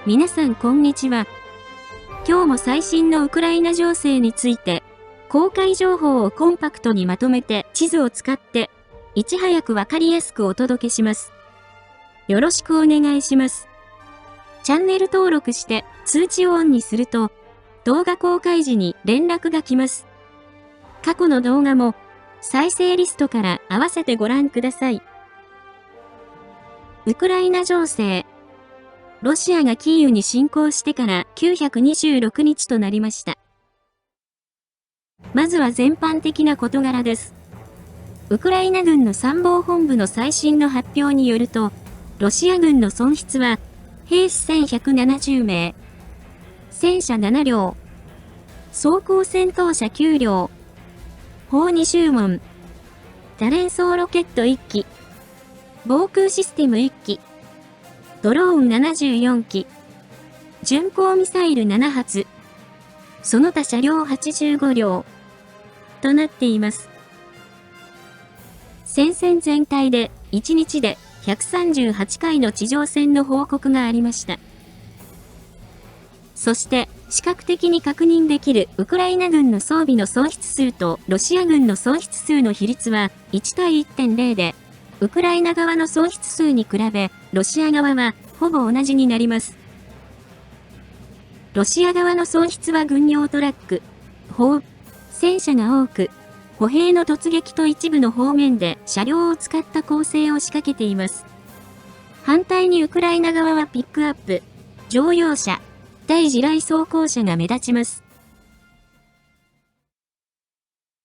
皆さんこんにちは。今日も最新のウクライナ情勢について、公開情報をコンパクトにまとめて地図を使って、いち早くわかりやすくお届けします。よろしくお願いします。チャンネル登録して通知をオンにすると、動画公開時に連絡が来ます。過去の動画も再生リストから合わせてご覧ください。ウクライナ情勢。ロシアがキーウに侵攻してから926日となりました。まずは全般的な事柄です。ウクライナ軍の参謀本部の最新の発表によると、ロシア軍の損失は、兵士1170名、戦車7両、装甲戦闘車9両、砲20門、多連装ロケット1機、防空システム1機、ドローン74機、巡航ミサイル7発、その他車両85両、となっています。戦線全体で1日で138回の地上戦の報告がありました。そして、視覚的に確認できるウクライナ軍の装備の喪失数とロシア軍の喪失数の比率は1対 1.0 で、ウクライナ側の喪失数に比べ、ロシア側はほぼ同じになります。ロシア側の喪失は軍用トラック、砲、戦車が多く、歩兵の突撃と一部の方面で車両を使った攻勢を仕掛けています。反対にウクライナ側はピックアップ、乗用車、対地雷装甲車が目立ちます。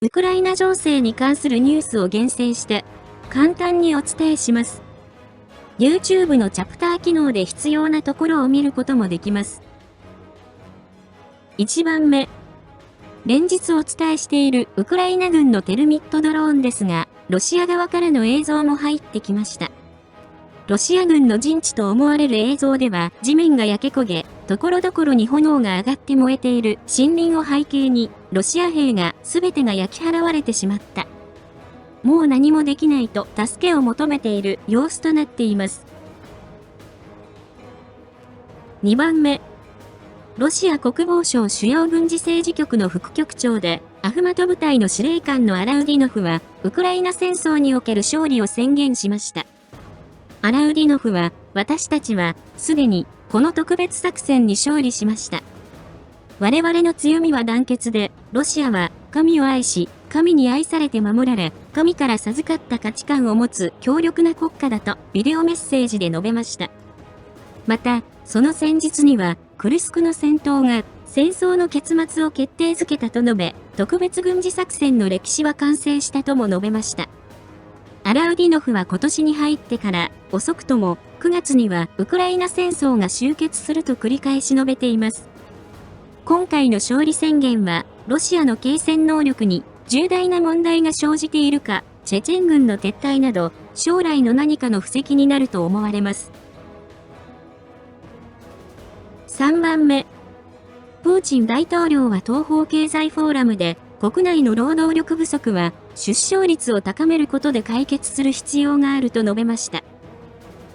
ウクライナ情勢に関するニュースを厳選して、簡単にお伝えします。YouTube のチャプター機能で必要なところを見ることもできます。1番目。連日お伝えしているウクライナ軍のテルミットドローンですが、ロシア側からの映像も入ってきました。ロシア軍の陣地と思われる映像では地面が焼け焦げ、ところどころに炎が上がって燃えている森林を背景に、ロシア兵が全てが焼き払われてしまった。もう何もできないと助けを求めている様子となっています。2番目。ロシア国防省主要軍事政治局の副局長で、アフマト部隊の司令官のアラウディノフは、ウクライナ戦争における勝利を宣言しました。アラウディノフは、私たちは、すでに、この特別作戦に勝利しました。我々の強みは団結で、ロシアは、神を愛し、神に愛されて守られ、神から授かった価値観を持つ強力な国家だと、ビデオメッセージで述べました。また、その戦術には、クルスクの戦闘が、戦争の結末を決定づけたと述べ、特別軍事作戦の歴史は完成したとも述べました。アラウディノフは今年に入ってから、遅くとも9月にはウクライナ戦争が終結すると繰り返し述べています。今回の勝利宣言は、ロシアの継戦能力に重大な問題が生じているか、チェチェン軍の撤退など、将来の何かの布石になると思われます。3番目。プーチン大統領は東方経済フォーラムで、国内の労働力不足は、出生率を高めることで解決する必要があると述べました。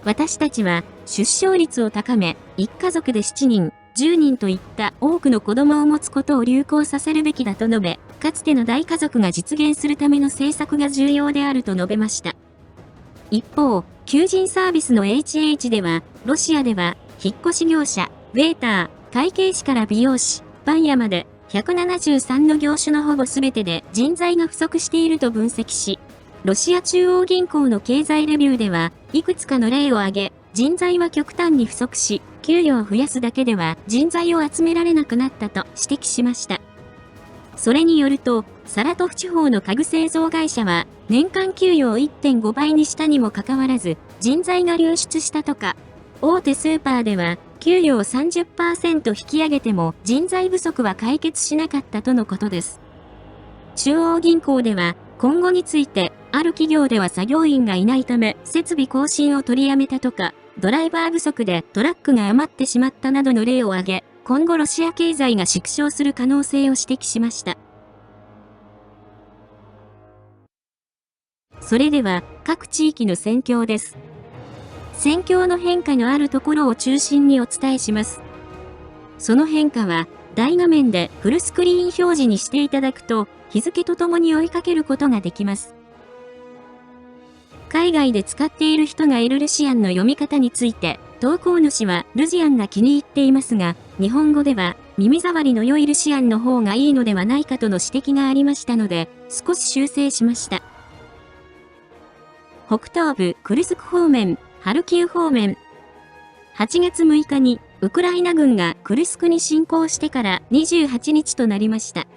私たちは、出生率を高め、一家族で7人、10人といった多くの子供を持つことを流行させるべきだと述べ、かつての大家族が実現するための政策が重要であると述べました。一方、求人サービスの HH では、ロシアでは、引っ越し業者、ウェーター、会計士から美容師、パン屋まで、173の業種のほぼ全てで人材が不足していると分析し、ロシア中央銀行の経済レビューでは、いくつかの例を挙げ、人材は極端に不足し、給与を増やすだけでは人材を集められなくなったと指摘しました。それによると、サラトフ地方の家具製造会社は、年間給与を 1.5 倍にしたにもかかわらず、人材が流出したとか、大手スーパーでは、給与を 30% 引き上げても人材不足は解決しなかったとのことです。中央銀行では今後についてある企業では作業員がいないため設備更新を取りやめたとか、ドライバー不足でトラックが余ってしまったなどの例を挙げ、今後ロシア経済が縮小する可能性を指摘しました。それでは各地域の戦況です。戦況の変化のあるところを中心にお伝えします。その変化は、大画面でフルスクリーン表示にしていただくと、日付とともに追いかけることができます。海外で使っている人がいるルシアンの読み方について、投稿主はルジアンが気に入っていますが、日本語では耳障りの良いルシアンの方がいいのではないかとの指摘がありましたので、少し修正しました。北東部クルスク方面、ハルキウ方面。8月6日にウクライナ軍がクルスクに侵攻してから28日となりました。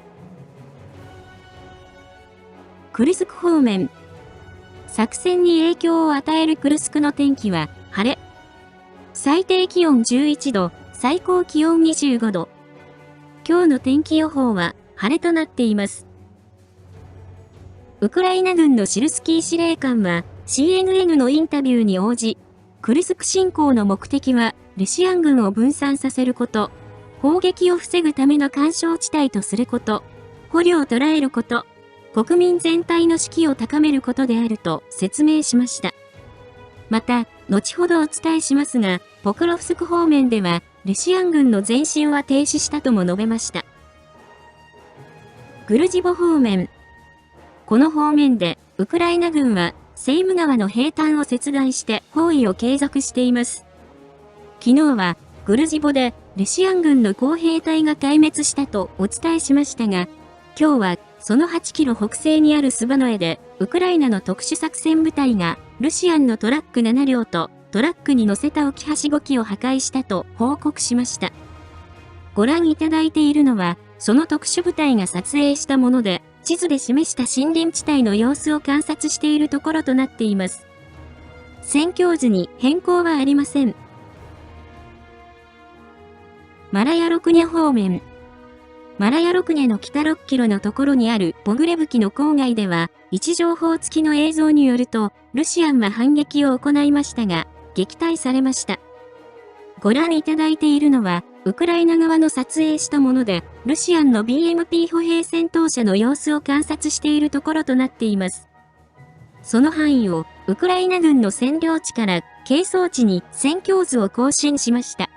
クルスク方面。作戦に影響を与えるクルスクの天気は晴れ。最低気温11度、最高気温25度。今日の天気予報は晴れとなっています。ウクライナ軍のシルスキー司令官は CNN のインタビューに応じ、クルスク侵攻の目的はロシア軍を分散させること、砲撃を防ぐための緩衝地帯とすること、捕虜を捕らえること、国民全体の士気を高めることであると説明しました。また、後ほどお伝えしますが、ポクロフスク方面では、ロシア軍の前進は停止したとも述べました。グルジボ方面。この方面で、ウクライナ軍は、セイム川の平坦を切断して包囲を継続しています。昨日は、グルジボで、ロシア軍の工兵隊が壊滅したとお伝えしましたが、今日は、その8キロ北西にあるスバノエで、ウクライナの特殊作戦部隊が、ルシアンのトラック7両と、トラックに乗せた浮き橋5機を破壊したと報告しました。ご覧いただいているのは、その特殊部隊が撮影したもので、地図で示した森林地帯の様子を観察しているところとなっています。戦況図に変更はありません。マラヤロクニャ方面。マラヤロクニャの北6キロのところにあるポグレブキの郊外では、位置情報付きの映像によると、ルシアンは反撃を行いましたが、撃退されました。ご覧いただいているのは、ウクライナ側の撮影したもので、ルシアンの BMP 歩兵戦闘車の様子を観察しているところとなっています。その範囲を、ウクライナ軍の占領地から、係争地に戦況図を更新しました。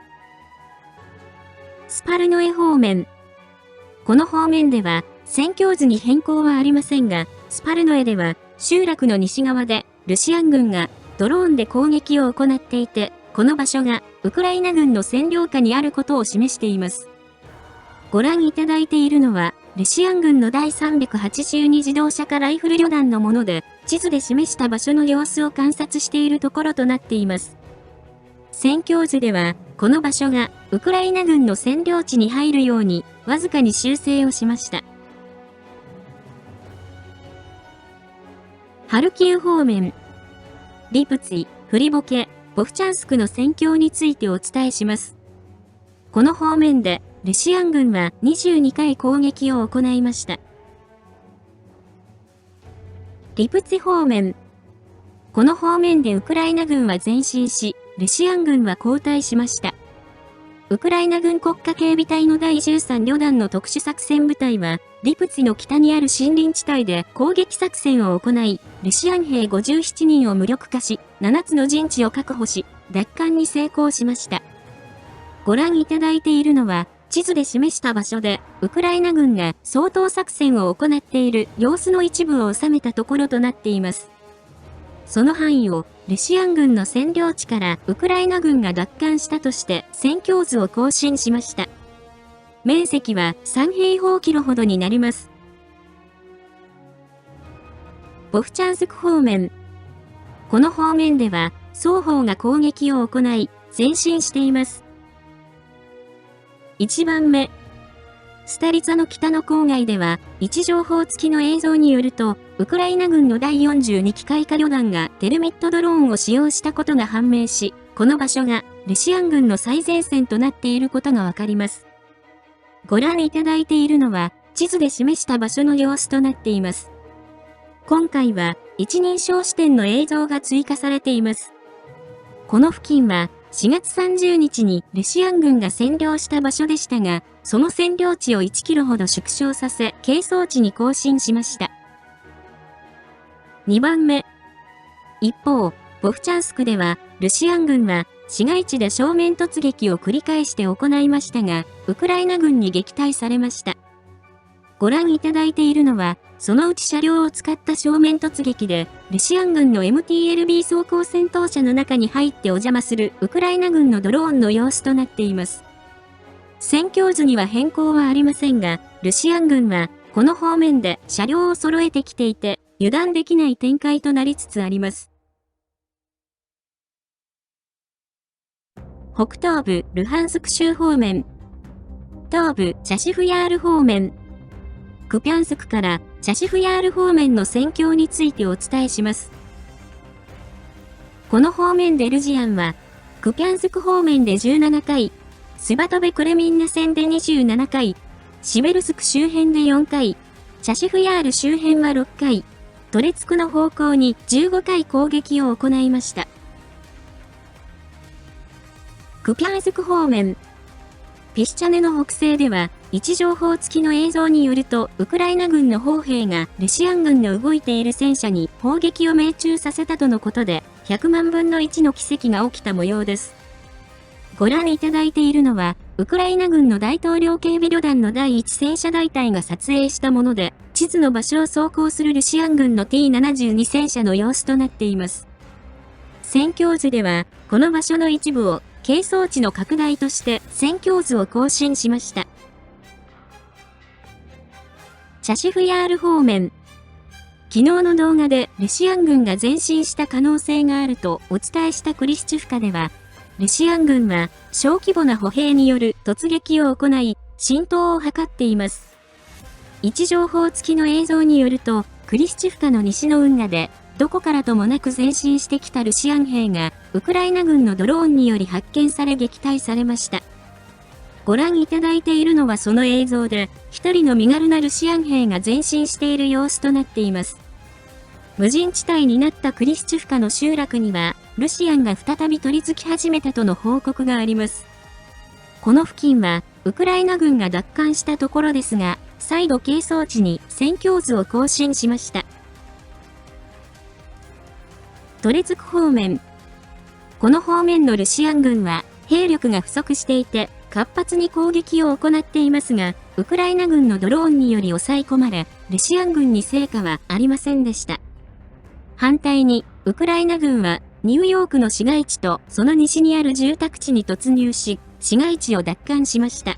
スパルノエ方面。この方面では、戦況図に変更はありませんが、スパルノエでは、集落の西側で、ルシアン軍がドローンで攻撃を行っていて、この場所がウクライナ軍の占領下にあることを示しています。ご覧いただいているのは、ロシアン軍の第382自動車化ライフル旅団のもので、地図で示した場所の様子を観察しているところとなっています。戦況図では、この場所がウクライナ軍の占領地に入るように、わずかに修正をしました。ハルキウ方面。リプツィ、フリボケ、ボフチャンスクの戦況についてお伝えします。この方面で、ロシアン軍は22回攻撃を行いました。リプツィ方面。この方面でウクライナ軍は前進し、ロシアン軍は後退しました。ウクライナ軍国家警備隊の第13旅団の特殊作戦部隊は、リプツィの北にある森林地帯で攻撃作戦を行い、ロシアン兵57人を無力化し、7つの陣地を確保し、奪還に成功しました。ご覧いただいているのは、地図で示した場所で、ウクライナ軍が掃討作戦を行っている様子の一部を収めたところとなっています。その範囲を、ロシアン軍の占領地からウクライナ軍が奪還したとして戦況図を更新しました。面積は3平方キロほどになります。ボフチャンスク方面。この方面では双方が攻撃を行い前進しています。1番目。スタリツァの北の郊外では位置情報付きの映像によると、ウクライナ軍の第42機械化旅団がテルミットドローンを使用したことが判明し、この場所がロシアン軍の最前線となっていることがわかります。ご覧いただいているのは地図で示した場所の様子となっています。今回は一人称視点の映像が追加されています。この付近は4月30日にロシアン軍が占領した場所でしたが、その占領地を1キロほど縮小させ、係争地に更新しました。2番目。一方、ボフチャンスクでは、ルシアン軍は、市街地で正面突撃を繰り返して行いましたが、ウクライナ軍に撃退されました。ご覧いただいているのは、そのうち車両を使った正面突撃で、ルシアン軍の MTLB 装甲戦闘車の中に入ってお邪魔するウクライナ軍のドローンの様子となっています。戦況図には変更はありませんが、ルシアン軍は、この方面で車両を揃えてきていて、油断できない展開となりつつあります。北東部ルハンスク州方面、東部チャシフヤール方面、クピャンスクからチャシフヤール方面の戦況についてお伝えします。この方面でルジアンは、クピャンスク方面で17回、スバトベクレミンナ戦で27回、シベルスク周辺で4回、チャシフヤール周辺は6回、トレツクの方向に15回攻撃を行いました。クピャンスク方面、ピシチャネの北西では、位置情報付きの映像によると、ウクライナ軍の砲兵がルシアン軍の動いている戦車に砲撃を命中させたとのことで、100万分の1の奇跡が起きた模様です。ご覧いただいているのは、ウクライナ軍の大統領警備旅団の第1戦車大隊が撮影したもので、地図の場所を走行するルシアン軍の T72 戦車の様子となっています。戦況図では、この場所の一部を、係争地の拡大として戦況図を更新しました。チャシフヤール方面。昨日の動画でルシアン軍が前進した可能性があるとお伝えしたクリシチュフカでは、ルシアン軍は小規模な歩兵による突撃を行い、浸透を図っています。位置情報付きの映像によると、クリシチュフカの西の運河で、どこからともなく前進してきたルシアン兵が、ウクライナ軍のドローンにより発見され撃退されました。ご覧いただいているのはその映像で、一人の身軽なルシアン兵が前進している様子となっています。無人地帯になったクリシチュフカの集落には、ルシアンが再び取り付き始めたとの報告があります。この付近は、ウクライナ軍が奪還したところですが、再度係争地に戦況図を更新しました。トレツク方面。この方面のルシアン軍は兵力が不足していて活発に攻撃を行っていますが、ウクライナ軍のドローンにより抑え込まれ、ルシアン軍に成果はありませんでした。反対に、ウクライナ軍はニューヨークの市街地とその西にある住宅地に突入し、市街地を奪還しました。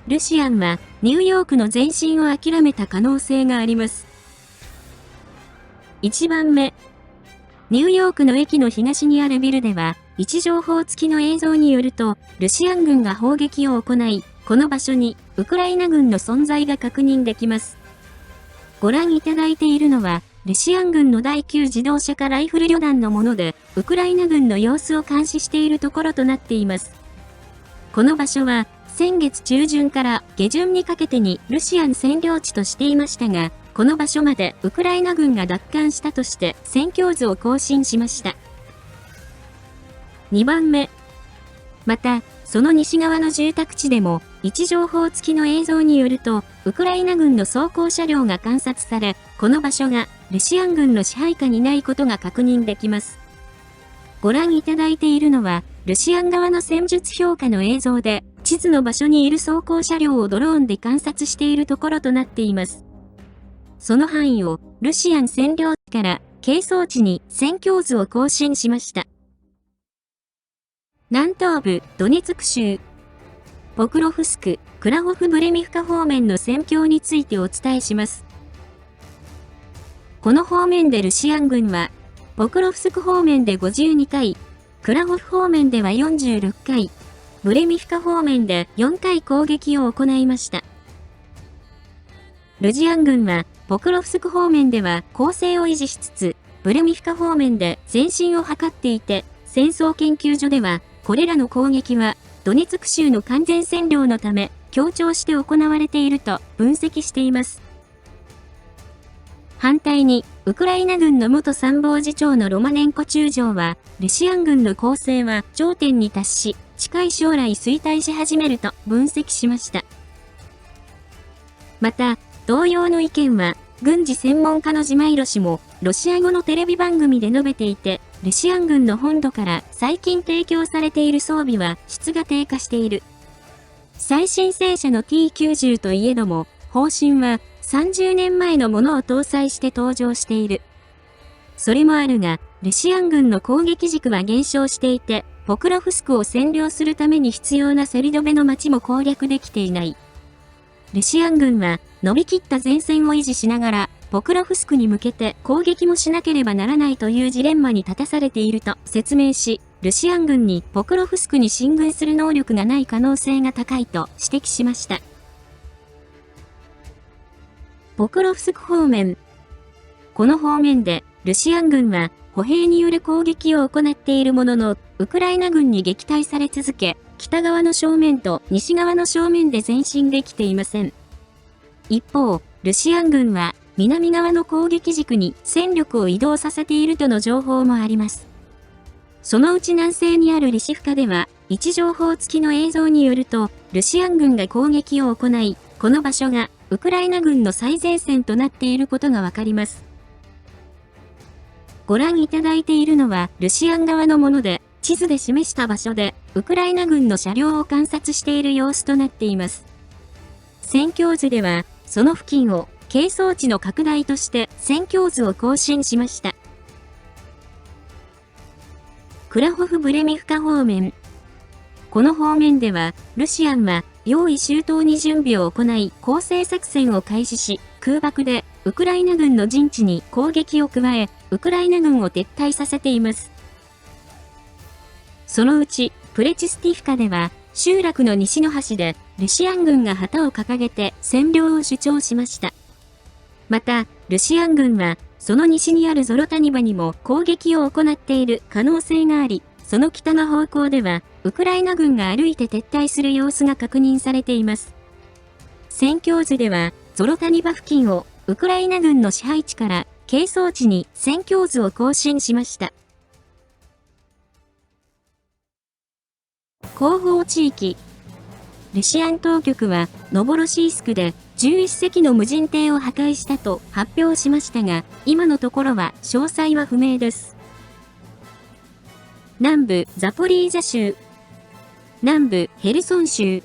ルシアンはニューヨークの前進を諦めた可能性があります。1番目。ニューヨークの駅の東にあるビルでは、位置情報付きの映像によると、ルシアン軍が砲撃を行い、この場所にウクライナ軍の存在が確認できます。ご覧いただいているのは、ルシアン軍の第9自動車化ライフル旅団のもので、ウクライナ軍の様子を監視しているところとなっています。この場所は、先月中旬から下旬にかけてにルシアン占領地としていましたが、この場所までウクライナ軍が奪還したとして戦況図を更新しました。2番目。また、その西側の住宅地でも、位置情報付きの映像によると、ウクライナ軍の装甲車両が観察され、この場所がルシアン軍の支配下にないことが確認できます。ご覧いただいているのは、ルシアン側の戦術評価の映像で、地図の場所にいる装甲車両をドローンで観察しているところとなっています。その範囲をルシアン占領地から係争地に戦況図を更新しました。南東部ドネツク州ポクロフスク、クラホフブレミフカ方面の戦況についてお伝えします。この方面でルシアン軍はポクロフスク方面で52回、クラホフ方面では46回、ブレミフカ方面で4回攻撃を行いました。ルジアン軍はポクロフスク方面では攻勢を維持しつつ、ブレミフカ方面で前進を図っていて、戦争研究所では、これらの攻撃は、ドネツク州の完全占領のため、強調して行われていると分析しています。反対に、ウクライナ軍の元参謀次長のロマネンコ中将は、ルシアン軍の攻勢は頂点に達し、近い将来衰退し始めると分析しました。また、同様の意見は、軍事専門家のジマイロ氏も、ロシア語のテレビ番組で述べていて、ルシアン軍の本土から最近提供されている装備は質が低下している。最新戦車の T90 といえども、方針は30年前のものを搭載して登場している。それもあるが、ルシアン軍の攻撃軸は減少していて、ポクロフスクを占領するために必要なセリドベの町も攻略できていない。ルシアン軍は伸びきった前線を維持しながら、ポクロフスクに向けて攻撃もしなければならないというジレンマに立たされていると説明し、ルシアン軍にポクロフスクに進軍する能力がない可能性が高いと指摘しました。ポクロフスク方面。この方面で、ルシアン軍は歩兵による攻撃を行っているものの、ウクライナ軍に撃退され続け、北側の正面と西側の正面で前進できていません。一方、ルシアン軍は南側の攻撃軸に戦力を移動させているとの情報もあります。そのうち南西にあるリシフカでは、位置情報付きの映像によると、ルシアン軍が攻撃を行い、この場所がウクライナ軍の最前線となっていることがわかります。ご覧いただいているのはルシアン側のもので、地図で示した場所で、ウクライナ軍の車両を観察している様子となっています。戦況図では、その付近を係争地の拡大として戦況図を更新しました。クラホフ・ブレミフカ方面。この方面では、ルシアンは用意周到に準備を行い、攻勢作戦を開始し、空爆でウクライナ軍の陣地に攻撃を加え、ウクライナ軍を撤退させています。そのうち、プレチスティフカでは、集落の西の端で、ルシアン軍が旗を掲げて占領を主張しました。また、ルシアン軍は、その西にあるゾロタニバにも攻撃を行っている可能性があり、その北の方向では、ウクライナ軍が歩いて撤退する様子が確認されています。戦況図では、ゾロタニバ付近をウクライナ軍の支配地から係争地に戦況図を更新しました。後方地域。ルシアン当局はノボロシースクで11隻の無人艇を破壊したと発表しましたが、今のところは詳細は不明です。南部ザポリージャ州。南部ヘルソン州。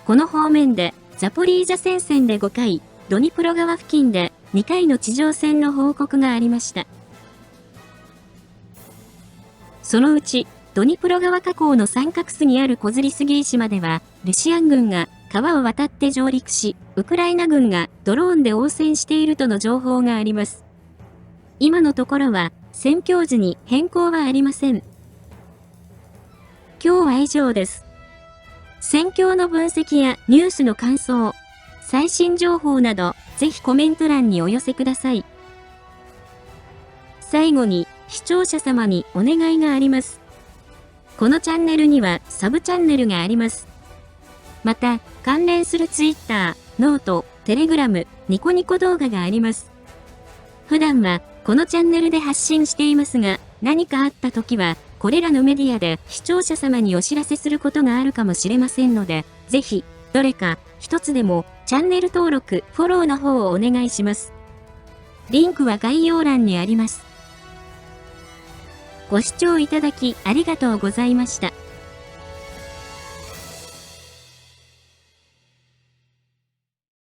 この方面でザポリージャ戦線で5回、ドニプロ川付近で2回の地上戦の報告がありました。そのうち、ドニプロ川河口の三角巣にあるコズリスギー島では、ルシアン軍が川を渡って上陸し、ウクライナ軍がドローンで応戦しているとの情報があります。今のところは、戦況図に変更はありません。今日は以上です。戦況の分析やニュースの感想、最新情報など、ぜひコメント欄にお寄せください。最後に、視聴者様にお願いがあります。このチャンネルにはサブチャンネルがあります。また、関連する Twitter、ノート、Telegram、ニコニコ動画があります。普段はこのチャンネルで発信していますが、何かあった時は、これらのメディアで視聴者様にお知らせすることがあるかもしれませんので、ぜひ、どれか一つでもチャンネル登録、フォローの方をお願いします。リンクは概要欄にあります。ご視聴いただきありがとうございました。